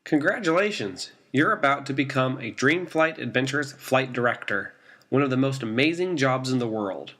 Congratulations! You're about to become a Dreamflight Adventures flight director, one of the most amazing jobs in the world.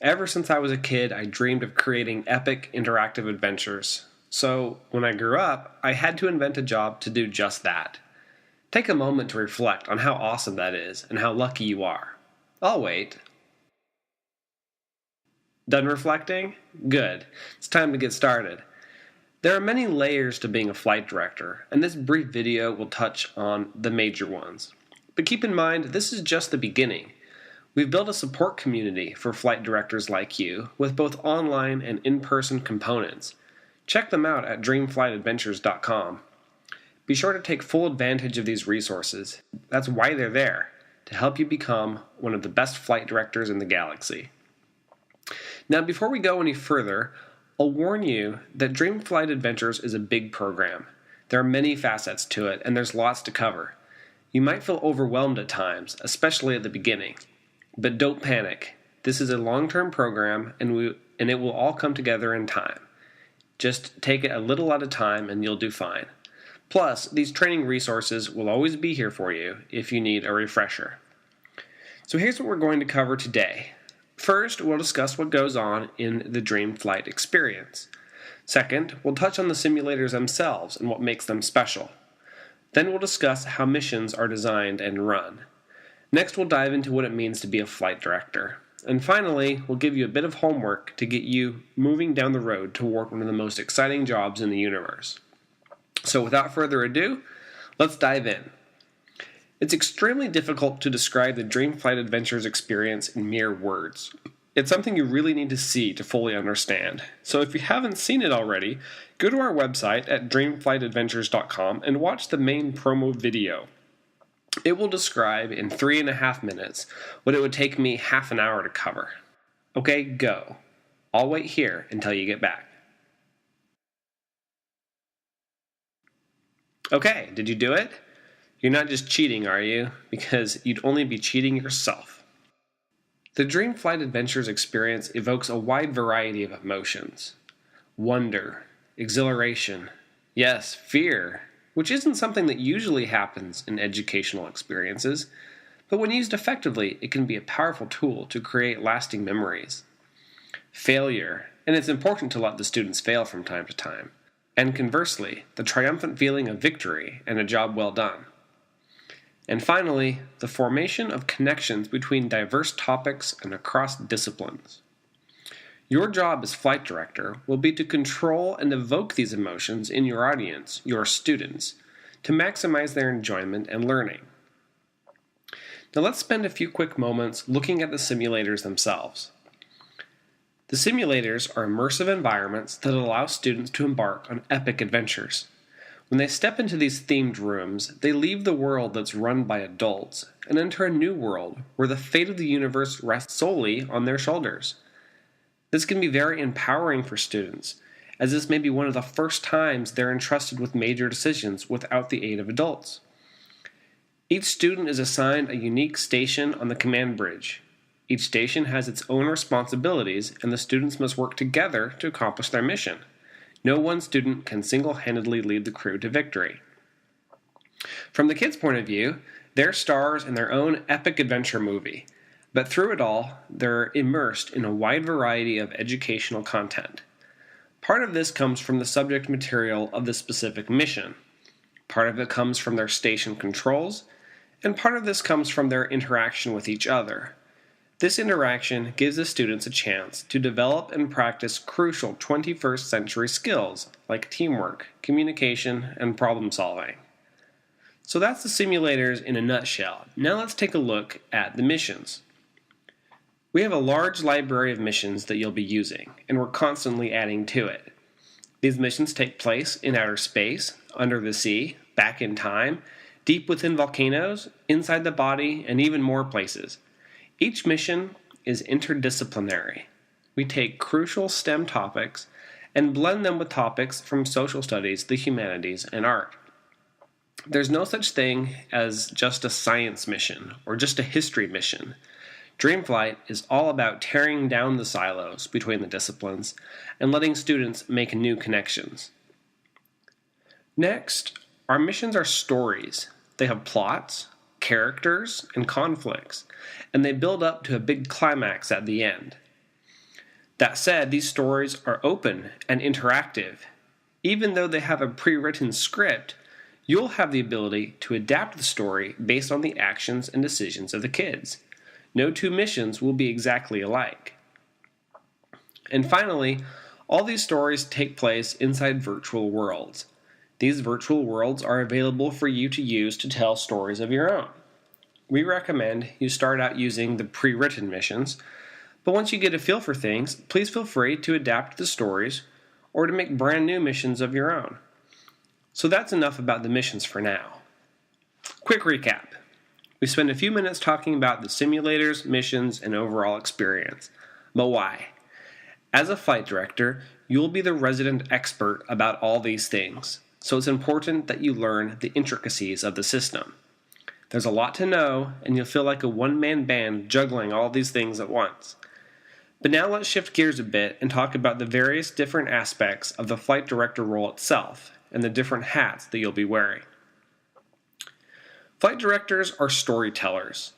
Ever since I was a kid, I dreamed of creating epic interactive adventures. So, when I grew up, I had to invent a job to do just that. Take a moment to reflect on how awesome that is and how lucky you are. I'll wait. Done reflecting? Good. It's time to get started. There are many layers to being a flight director, and this brief video will touch on the major ones. But keep in mind, this is just the beginning. We've built a support community for flight directors like you, with both online and in-person components. Check them out at dreamflightadventures.com. Be sure to take full advantage of these resources. That's why they're there, to help you become one of the best flight directors in the galaxy. Now, before we go any further, I'll warn you that Dreamflight Adventures is a big program. There are many facets to it, and there's lots to cover. You might feel overwhelmed at times, especially at the beginning. But don't panic. This is a long-term program, and it will all come together in time. Just take it a little at a time, and you'll do fine. Plus, these training resources will always be here for you if you need a refresher. So here's what we're going to cover today. First, we'll discuss what goes on in the dream flight experience. Second, we'll touch on the simulators themselves and what makes them special. Then we'll discuss how missions are designed and run. Next, we'll dive into what it means to be a flight director. And finally, we'll give you a bit of homework to get you moving down the road toward one of the most exciting jobs in the universe. So without further ado, let's dive in. It's extremely difficult to describe the Dreamflight Adventures experience in mere words. It's something you really need to see to fully understand. So if you haven't seen it already, go to our website at dreamflightadventures.com and watch the main promo video. It will describe in 3.5 minutes what it would take me half an hour to cover. Okay, go. I'll wait here until you get back. Okay, did you do it? You're not just cheating, are you? Because you'd only be cheating yourself. The Dreamflight Adventures experience evokes a wide variety of emotions. Wonder, exhilaration, yes, fear, which isn't something that usually happens in educational experiences, but when used effectively, it can be a powerful tool to create lasting memories. Failure, and it's important to let the students fail from time to time. And conversely, the triumphant feeling of victory and a job well done. And finally, the formation of connections between diverse topics and across disciplines. Your job as flight director will be to control and evoke these emotions in your audience, your students, to maximize their enjoyment and learning. Now let's spend a few quick moments looking at the simulators themselves. The simulators are immersive environments that allow students to embark on epic adventures. When they step into these themed rooms, they leave the world that's run by adults and enter a new world where the fate of the universe rests solely on their shoulders. This can be very empowering for students, as this may be one of the first times they're entrusted with major decisions without the aid of adults. Each student is assigned a unique station on the command bridge. Each station has its own responsibilities, and the students must work together to accomplish their mission. No one student can single-handedly lead the crew to victory. From the kids' point of view, they're stars in their own epic adventure movie, but through it all, they're immersed in a wide variety of educational content. Part of this comes from the subject material of the specific mission. Part of it comes from their station controls, and part of this comes from their interaction with each other. This interaction gives the students a chance to develop and practice crucial 21st century skills like teamwork, communication, and problem solving. So that's the simulators in a nutshell. Now let's take a look at the missions. We have a large library of missions that you'll be using, and we're constantly adding to it. These missions take place in outer space, under the sea, back in time, deep within volcanoes, inside the body, and even more places. Each mission is interdisciplinary. We take crucial STEM topics and blend them with topics from social studies, the humanities, and art. There's no such thing as just a science mission or just a history mission. Dreamflight is all about tearing down the silos between the disciplines and letting students make new connections. Next, Our missions are stories. They have plots, characters, and conflicts, and they build up to a big climax at the end. That said, these stories are open and interactive. Even though they have a pre-written script, you'll have the ability to adapt the story based on the actions and decisions of the kids. No two missions will be exactly alike. And finally, all these stories take place inside virtual worlds. These virtual worlds are available for you to use to tell stories of your own. We recommend you start out using the pre-written missions, but once you get a feel for things, please feel free to adapt the stories or to make brand new missions of your own. So that's enough about the missions for now. Quick recap. We spent a few minutes talking about the simulators, missions, and overall experience. But why? As a flight director, you'll be the resident expert about all these things, so it's important that you learn the intricacies of the system. There's a lot to know, and you'll feel like a one-man band juggling all these things at once. But now let's shift gears a bit and talk about the various different aspects of the flight director role itself and the different hats that you'll be wearing. Flight directors are storytellers.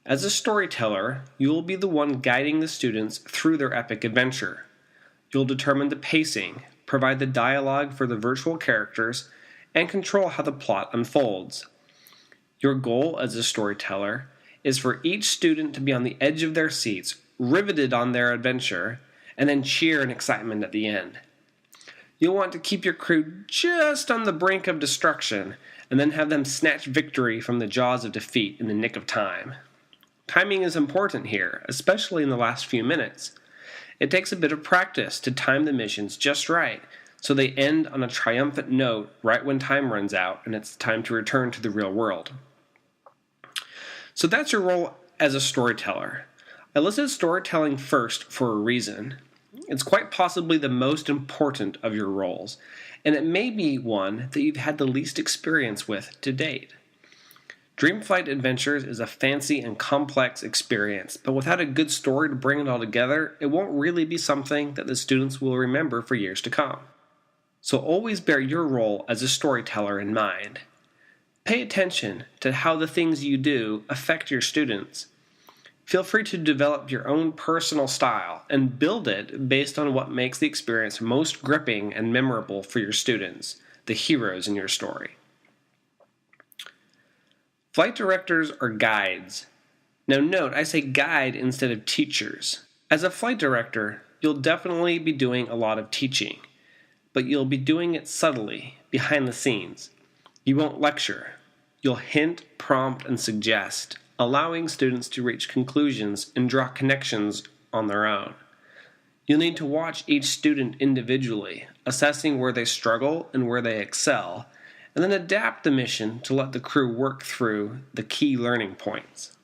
As a storyteller, you'll be the one guiding the students through their epic adventure. You'll determine the pacing, provide the dialogue for the virtual characters, and control how the plot unfolds. Your goal as a storyteller is for each student to be on the edge of their seats, riveted on their adventure, and then cheer in excitement at the end. You'll want to keep your crew just on the brink of destruction, and then have them snatch victory from the jaws of defeat in the nick of time. Timing is important here, especially in the last few minutes. It takes a bit of practice to time the missions just right, so they end on a triumphant note right when time runs out and it's time to return to the real world. So that's your role as a storyteller. I listed storytelling first for a reason. It's quite possibly the most important of your roles, and it may be one that you've had the least experience with to date. Dreamflight Adventures is a fancy and complex experience, but without a good story to bring it all together, it won't really be something that the students will remember for years to come. So always bear your role as a storyteller in mind. Pay attention to how the things you do affect your students. Feel free to develop your own personal style and build it based on what makes the experience most gripping and memorable for your students, the heroes in your story. Flight directors are guides. Now note, I say guide instead of teachers. As a flight director, you'll definitely be doing a lot of teaching, but you'll be doing it subtly, behind the scenes. You won't lecture. You'll hint, prompt, and suggest, allowing students to reach conclusions and draw connections on their own. You'll need to watch each student individually, assessing where they struggle and where they excel, and then adapt the mission to let the crew work through the key learning points.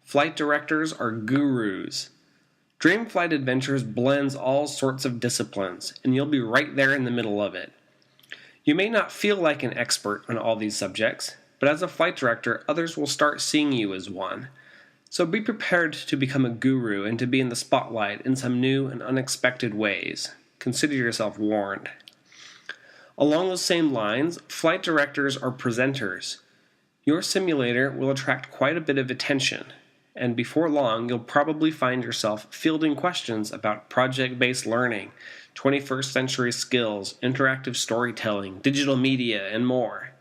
Flight directors are gurus. Dreamflight Adventures blends all sorts of disciplines, and you'll be right there in the middle of it. You may not feel like an expert on all these subjects, but as a flight director, others will start seeing you as one. So be prepared to become a guru and to be in the spotlight in some new and unexpected ways. Consider yourself warned. Along those same lines, flight directors are presenters. Your simulator will attract quite a bit of attention, and before long you'll probably find yourself fielding questions about project-based learning, 21st century skills, interactive storytelling, digital media, and more.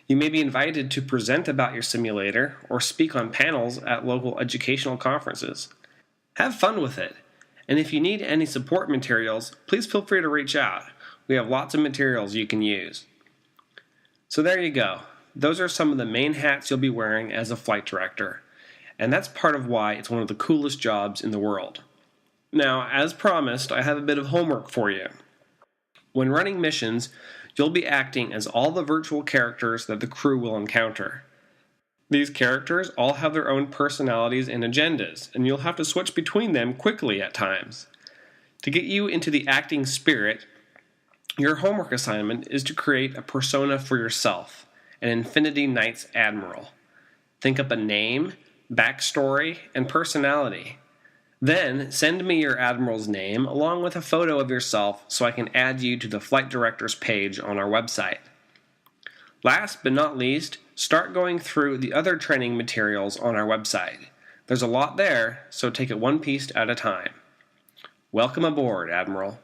You may be invited to present about your simulator or speak on panels at local educational conferences. Have fun with it, and if you need any support materials, please feel free to reach out. We have lots of materials you can use. So there you go. Those are some of the main hats you'll be wearing as a flight director, and that's part of why it's one of the coolest jobs in the world. Now, as promised, I have a bit of homework for you. When running missions, you'll be acting as all the virtual characters that the crew will encounter. These characters all have their own personalities and agendas, and you'll have to switch between them quickly at times. To get you into the acting spirit, your homework assignment is to create a persona for yourself, an Infinity Knights Admiral. Think up a name, backstory, and personality. Then send me your Admiral's name along with a photo of yourself so I can add you to the flight director's page on our website. Last but not least, start going through the other training materials on our website. There's a lot there, so take it one piece at a time. Welcome aboard, Admiral.